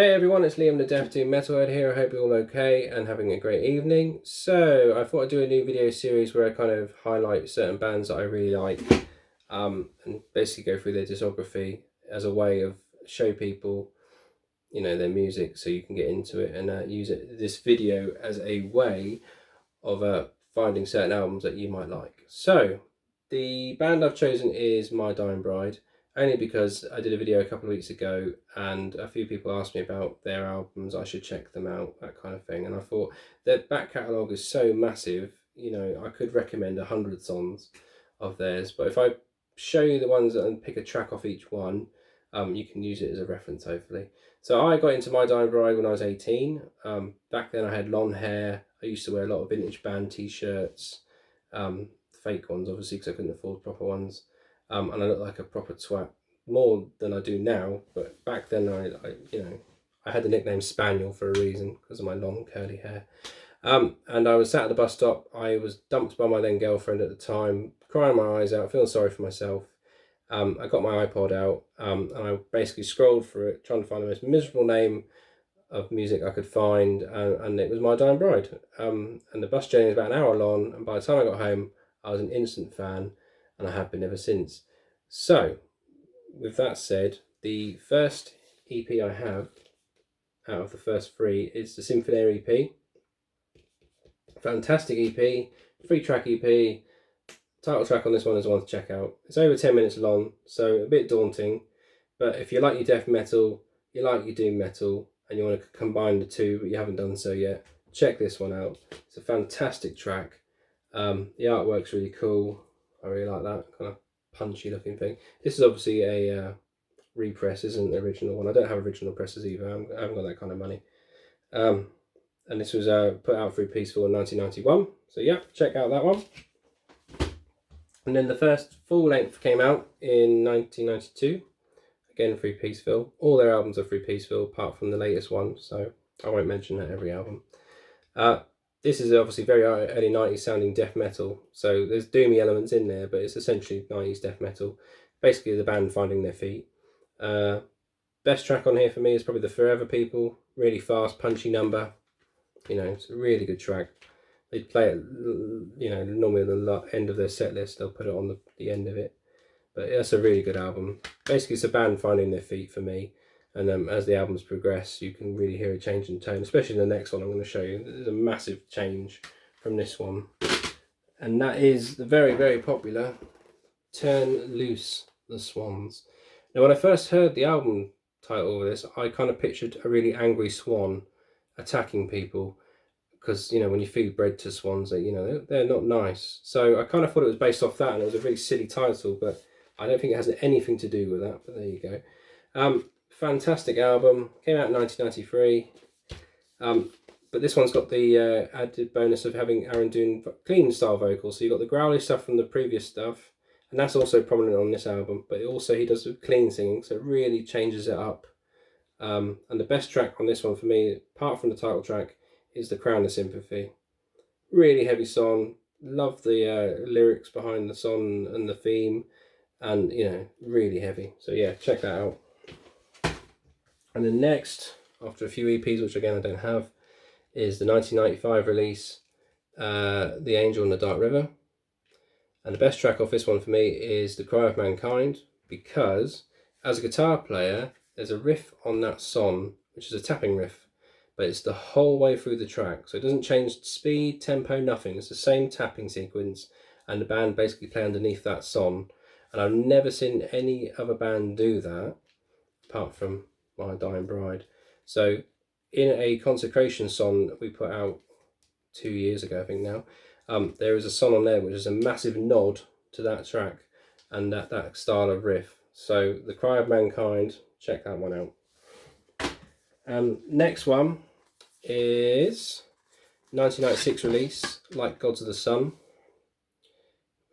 Hey everyone, it's Liam the Deaf Doom Metalhead here. I hope you're all okay and having a great evening. So I thought I'd do a new video series where I kind of highlight certain bands that I really like and basically go through their discography as a way of show people, their music so you can get into it and use this video as a way of finding certain albums that you might like. So the band I've chosen is My Dying Bride, only because I did a video a couple of weeks ago and a few people asked me about their albums, I should check them out, that kind of thing. And I thought their back catalogue is so massive, I could recommend 100 songs of theirs. But if I show you the ones and pick a track off each one, you can use it as a reference, hopefully. So I got into My Dying Bride when I was 18. Back then I had long hair. I used to wear a lot of vintage band t-shirts, fake ones obviously because I couldn't afford proper ones. And I look like a proper twat, more than I do now. But back then, I had the nickname Spaniel for a reason because of my long curly hair. And I was sat at the bus stop. I was dumped by my then girlfriend at the time, crying my eyes out, feeling sorry for myself. I got my iPod out and I basically scrolled through it, trying to find the most miserable name of music I could find, and it was My Dying Bride. And the bus journey was about an hour long, and by the time I got home, I was an instant fan. And I have been ever since. So, with that said, the first EP I have out of the first three is the Symphony EP. Fantastic EP, 3-track EP. Title track on this one is one to check out. It's over 10 minutes long, so a bit daunting. But if you like your death metal, you like your doom metal, and you want to combine the two, but you haven't done so yet, check this one out. It's a fantastic track. The artwork's really cool. I really like that kind of punchy looking thing. This is obviously a repress, isn't the original one. I don't have original presses either. I haven't got that kind of money. And this was put out through Peaceville in 1991. So yeah, check out that one. And then the first full length came out in 1992. Again through Peaceville. All their albums are through Peaceville apart from the latest one. So I won't mention that every album. This is obviously very early 90s sounding death metal, so there's doomy elements in there, but it's essentially 90s death metal. Basically the band finding their feet. Best track on here for me is probably the Forever People. Really fast, punchy number. It's a really good track. They play it, normally at the end of their set list, they'll put it on the end of it. But that's a really good album. Basically it's a band finding their feet for me. And as the albums progress, you can really hear a change in tone, especially in the next one I'm going to show you. There's a massive change from this one. And that is the very, very popular Turn Loose the Swans. Now, when I first heard the album title of this, I kind of pictured a really angry swan attacking people. Because, when you feed bread to swans, they're not nice. So I kind of thought it was based off that, and it was a really silly title, but I don't think it has anything to do with that. But there you go. Fantastic album, came out in 1993, but this one's got the added bonus of having Aaron doing clean style vocals, so you've got the growly stuff from the previous stuff, and that's also prominent on this album, but also he does clean singing, so it really changes it up. And the best track on this one for me, apart from the title track, is The Crown of Sympathy. Really heavy song, love the lyrics behind the song and the theme, and really heavy, so yeah, check that out. And then next, after a few EPs, which again I don't have, is the 1995 release, The Angel in the Dark River. And the best track off this one for me is The Cry of Mankind, because as a guitar player, there's a riff on that song, which is a tapping riff, but it's the whole way through the track. So it doesn't change speed, tempo, nothing. It's the same tapping sequence, and the band basically play underneath that song. And I've never seen any other band do that, apart from My Dying Bride. So in a consecration song that we put out 2 years ago, I think now, there is a song on there which is a massive nod to that track and that style of riff. So The Cry of Mankind, check that one out. Next one is 1996 release, Like Gods of the Sun.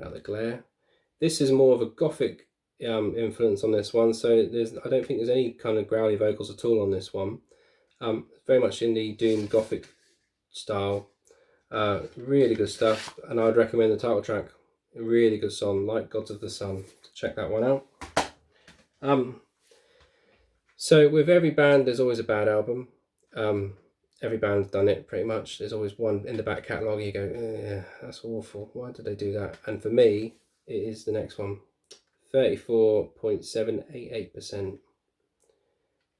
Out the glare. This is more of a Gothic influence on this one, so I don't think there's any kind of growly vocals at all on this one. Very much in the doom Gothic style. Really good stuff, and I'd recommend the title track. A really good song, Like Gods of the Sun. Check that one out. So with every band, there's always a bad album. Every band's done it pretty much. There's always one in the back catalogue you go, yeah, that's awful. Why did they do that? And for me, it is the next one, 34.788%.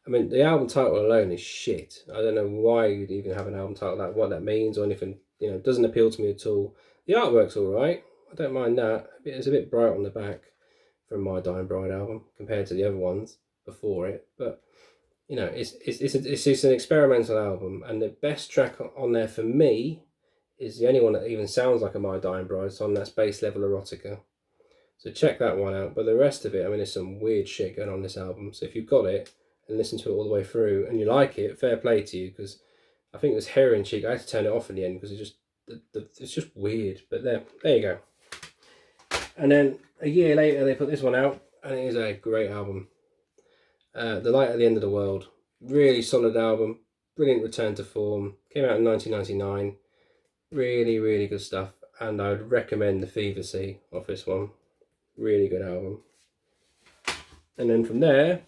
I mean, the album title alone is shit. I don't know why you'd even have an album title like what that means or anything. You know, it doesn't appeal to me at all. The artwork's all right. I don't mind that. It's a bit bright on the back from My Dying Bride album compared to the other ones before it, but you know, it's an experimental album, and the best track on there for me is the only one that even sounds like a My Dying Bride song. That's Base Level Erotica. So check that one out. But the rest of it, I mean, there's some weird shit going on this album. So if you've got it and listen to it all the way through and you like it, fair play to you, because I think this Heroin Chic, I had to turn it off in the end because it's just weird. But there you go. And then a year later, they put this one out, and it is a great album. The Light at the End of the World. Really solid album. Brilliant return to form. Came out in 1999. Really, really good stuff. And I would recommend the Fever Sea off this one. Really good album. And then from there,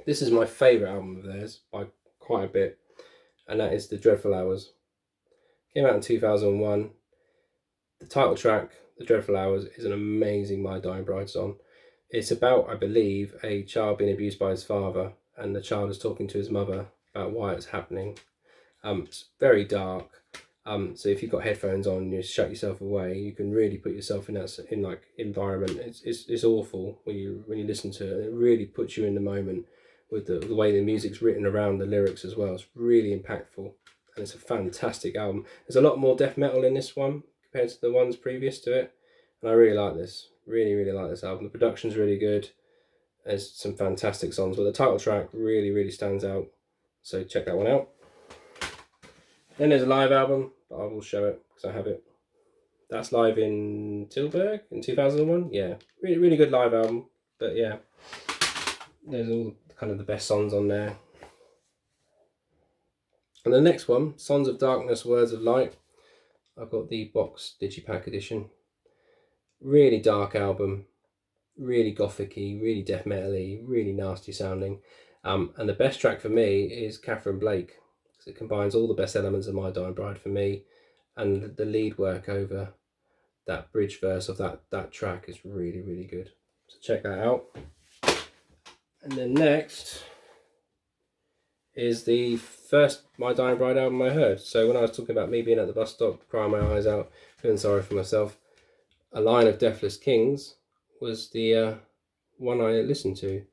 this is my favourite album of theirs by quite a bit. And that is The Dreadful Hours. Came out in 2001. The title track, The Dreadful Hours, is an amazing My Dying Bride song. It's about, I believe, a child being abused by his father, and the child is talking to his mother about why it's happening. It's very dark. So if you've got headphones on, you shut yourself away. You can really put yourself in that environment. It's awful when you listen to it. It really puts you in the moment with the way the music's written around the lyrics as well. It's really impactful, and it's a fantastic album. There's a lot more death metal in this one compared to the ones previous to it, and I really like this. Really, really like this album. The production's really good. There's some fantastic songs, but the title track really, really stands out. So check that one out. Then there's a live album, but I will show it because I have it. That's live in Tilburg in 2001. Yeah, really, really good live album. But yeah, there's all kind of the best songs on there. And the next one, Sons of Darkness, Words of Light. I've got the box digipack edition. Really dark album, really gothic-y, really death metal-y, really nasty sounding. And the best track for me is Catherine Blake, because it combines all the best elements of My Dying Bride for me, and the lead work over that bridge verse of that track is really, really good. So check that out. And then next is the first My Dying Bride album I heard. So when I was talking about me being at the bus stop, crying my eyes out, feeling sorry for myself, A Line of Deathless Kings was the one I listened to.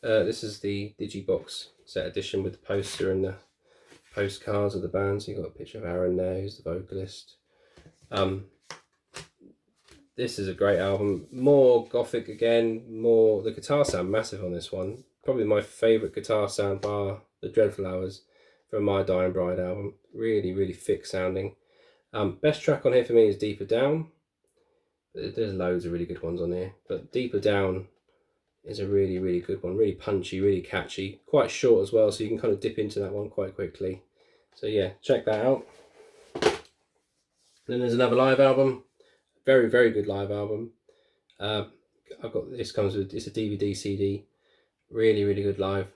This is the Digibox set edition with the poster and the postcards of the band. So you've got a picture of Aaron there, who's the vocalist. This is a great album. More gothic again, more... The guitar sound massive on this one. Probably my favourite guitar sound bar The Dreadful Hours from My Dying Bride album. Really, really thick sounding. Best track on here for me is Deeper Down. There's loads of really good ones on here, but Deeper Down is a really, really good one. Really punchy, really catchy. Quite short as well, so you can kind of dip into that one quite quickly. So yeah, check that out. Then there's another live album. Very, very good live album. I've got this, comes with, it's a DVD CD. Really, really good live.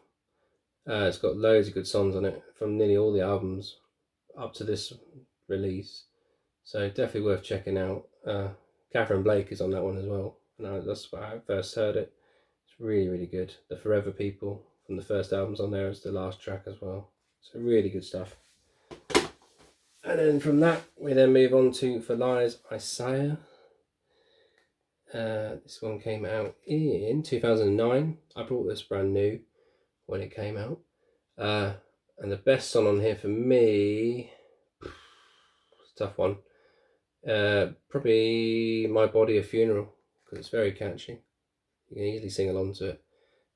It's got loads of good songs on it from nearly all the albums up to this release. So definitely worth checking out. Catherine Blake is on that one as well. And that's where I first heard it. It's really, really good. The Forever People from the first album's on there as the last track as well. So really good stuff. And then from that, we then move on to For Lies Isaiah. This one came out in 2009. I bought this brand new when it came out. And the best song on here for me, it's a tough one. Probably My Body a Funeral, because it's very catchy. You can easily sing along to it.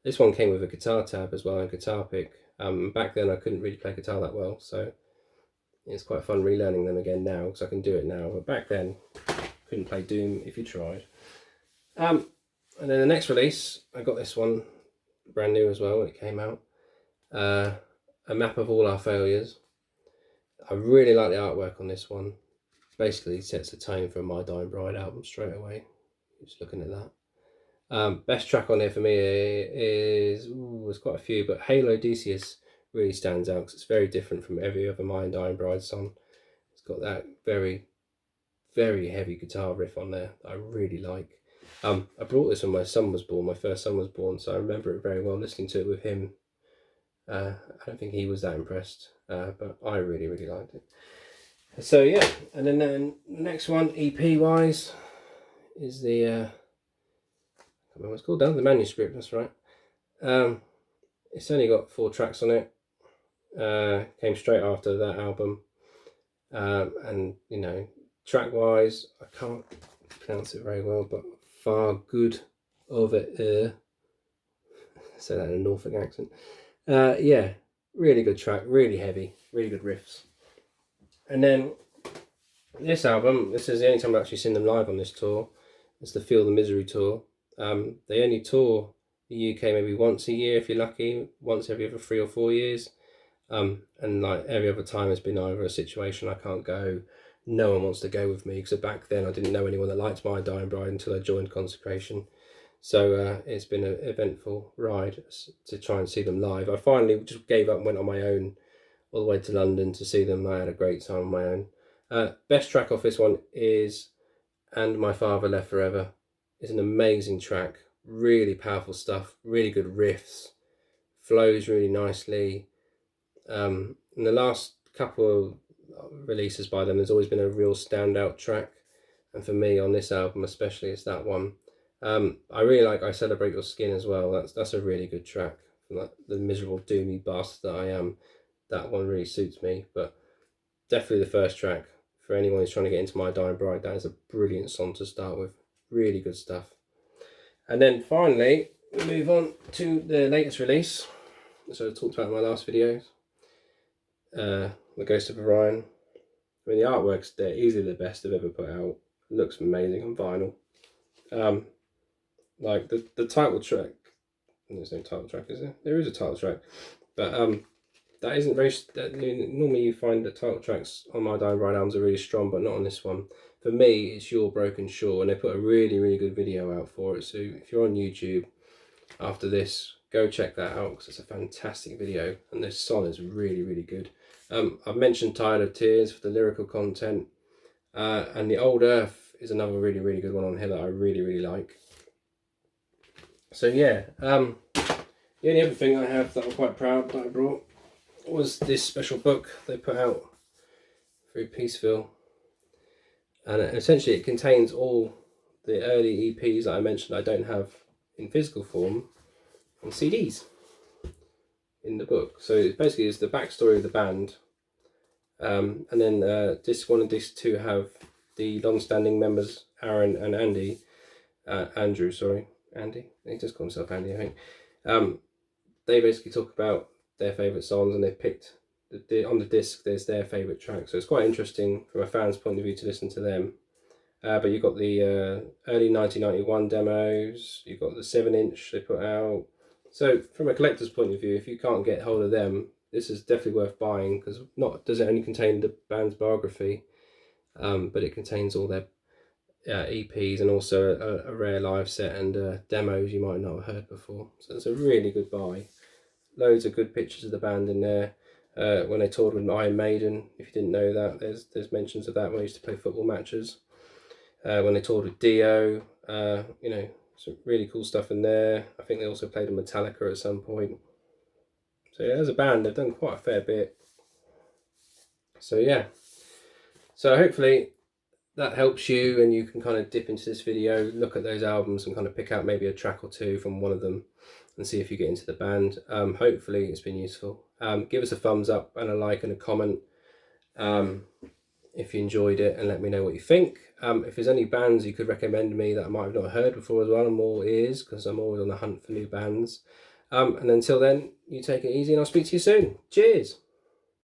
This one came with a guitar tab as well, and a guitar pick. Back then I couldn't really play guitar that well, so it's quite fun relearning them again now, because I can do it now. But back then, couldn't play Doom if you tried. And then the next release, I got this one brand new as well when it came out. A Map of All Our Failures. I really like the artwork on this one. Basically sets the tone for My Dying Bride album straight away. Just looking at that. Best track on here for me is, there's quite a few, but Halo Odysseus really stands out because it's very different from every other My Undying Bride song. It's got that very, very heavy guitar riff on there that I really like. I brought this when my son was born, my first son was born, so I remember it very well listening to it with him. I don't think he was that impressed, but I really, really liked it. So yeah, and then the next one, EP wise, is the, I can't remember what it's called now, the manuscript, that's right. It's only got 4 tracks on it, came straight after that album, and you know, track wise, I can't pronounce it very well, but Far Good of It, say that in a Norfolk accent. Yeah, really good track, really heavy, really good riffs. And then this album, this is the only time I've actually seen them live on this tour. It's the Feel the Misery tour. They only tour the UK maybe once a year if you're lucky, once every other 3 or 4 years. And like every other time it's been either a situation I can't go, no one wants to go with me, because back then I didn't know anyone that liked My Dying Bride until I joined Consecration. So it's been an eventful ride to try and see them live. I finally just gave up and went on my own all the way to London to see them. I had a great time on my own. Best track off this one is And My Father Left Forever. It's an amazing track, really powerful stuff, really good riffs, flows really nicely. In the last couple of releases by them, there's always been a real standout track, and for me on this album especially, it's that one. I really like I Celebrate Your Skin as well. That's a really good track. Like the miserable doomy bastard that I am, that one really suits me. But definitely the first track, for anyone who's trying to get into My Dying Bride, that is a brilliant song to start with. Really good stuff. And then finally we move on to the latest release, so I talked about in my last videos, The Ghost of Orion. I mean, the artwork's they're easily the best they've ever put out. It looks amazing on vinyl. Like the title track, there's no title track, is there? There is a title track, but that isn't very. Normally you find that title tracks on My Dying Bride albums are really strong, but not on this one. For me, it's Your Broken Shore, and they put a really, really good video out for it. So if you're on YouTube after this, go check that out because it's a fantastic video, and this song is really, really good. I've mentioned Tired of Tears for the lyrical content, and The Old Earth is another really, really good one on here that I really, really like. So yeah, the only other thing I have that I'm quite proud that I brought was this special book they put out through Peaceville, and essentially it contains all the early EPs that I mentioned I don't have in physical form on CDs in the book. So it basically is the backstory of the band, and then disc 1 and disc 2 have the long-standing members Aaron and Andy, Andy, he just called himself Andy, I think. They basically talk about their favourite songs, and they picked on the disc there's their favourite track, so it's quite interesting from a fan's point of view to listen to them. But you've got the early 1991 demos, you've got the 7-inch they put out. So from a collector's point of view, if you can't get hold of them, this is definitely worth buying, because not does it only contain the band's biography, but it contains all their EPs and also a rare live set and demos you might not have heard before. So it's a really good buy. Loads of good pictures of the band in there. When they toured with Iron Maiden, if you didn't know that, there's mentions of that when I used to play football matches. When they toured with Dio, you know, some really cool stuff in there. I think they also played with Metallica at some point. So yeah, as a band, they've done quite a fair bit. So yeah, so hopefully that helps you, and you can kind of dip into this video, look at those albums and kind of pick out maybe a track or two from one of them and see if you get into the band. Hopefully it's been useful. Give us a thumbs up and a like and a comment if you enjoyed it, and let me know what you think. If there's any bands you could recommend me that I might have not heard before as well, I'm all ears, because I'm always on the hunt for new bands. And until then, you take it easy, and I'll speak to you soon. Cheers!